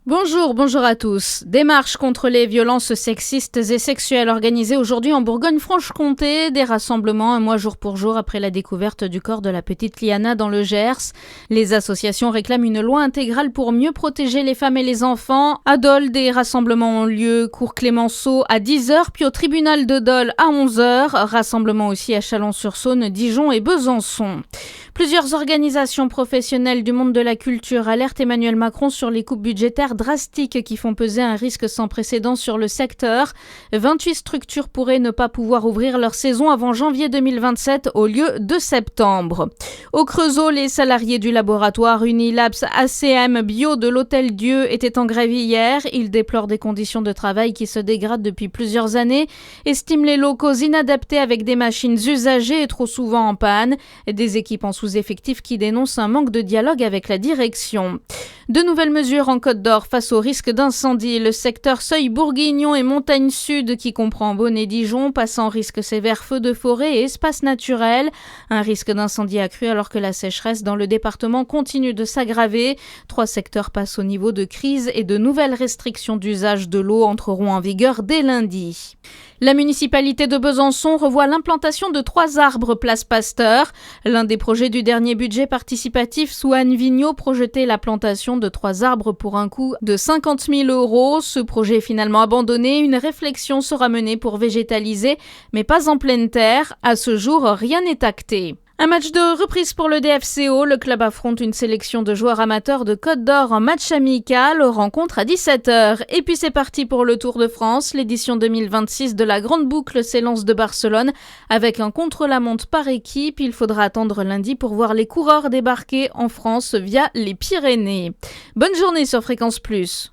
Bonjour à tous. Des marches contre les violences sexistes et sexuelles organisées aujourd'hui en Bourgogne-Franche-Comté. Des rassemblements un mois jour pour jour après la découverte du corps de la petite Liana dans le Gers. Les associations réclament une loi intégrale pour mieux protéger les femmes et les enfants. À Dole, des rassemblements ont lieu. Cours Clémenceau à 10h, puis au tribunal de Dole à 11h. Rassemblement aussi à Chalon-sur-Saône, Dijon et Besançon. Plusieurs organisations professionnelles du monde de la culture alertent Emmanuel Macron sur les coupes budgétaires drastiques qui font peser un risque sans précédent sur le secteur. 28 structures pourraient ne pas pouvoir ouvrir leur saison avant janvier 2027 au lieu de septembre. Au Creusot, les salariés du laboratoire Unilabs ACM Bio de l'Hôtel Dieu étaient en grève hier. Ils déplorent des conditions de travail qui se dégradent depuis plusieurs années, estiment les locaux inadaptés avec des machines usagées et trop souvent en panne, des équipes en sous-effectifs qui dénoncent un manque de dialogue avec la direction. De nouvelles mesures en Côte d'Or face au risque d'incendie. Le secteur Seuil-Bourguignon et Montagne Sud, qui comprend Beaune et Dijon, passe en risque sévère feux de forêt et espaces naturels. Un risque d'incendie accru alors que la sécheresse dans le département continue de s'aggraver. 3 secteurs passent au niveau de crise et de nouvelles restrictions d'usage de l'eau entreront en vigueur dès lundi. La municipalité de Besançon revoit l'implantation de 3 arbres place Pasteur. L'un des projets du dernier budget participatif sous Anne Vigneault projetait la plantation de 3 arbres pour un coût de 50 000 €. Ce projet est finalement abandonné. Une réflexion sera menée pour végétaliser, mais pas en pleine terre. À ce jour, rien n'est acté. Un match de reprise pour le DFCO. Le club affronte une sélection de joueurs amateurs de Côte d'Or en match amical. Rencontre à 17h. Et puis c'est parti pour le Tour de France. L'édition 2026 de la Grande Boucle s'élance de Barcelone avec un contre-la-montre par équipe. Il faudra attendre lundi pour voir les coureurs débarquer en France via les Pyrénées. Bonne journée sur Fréquence Plus.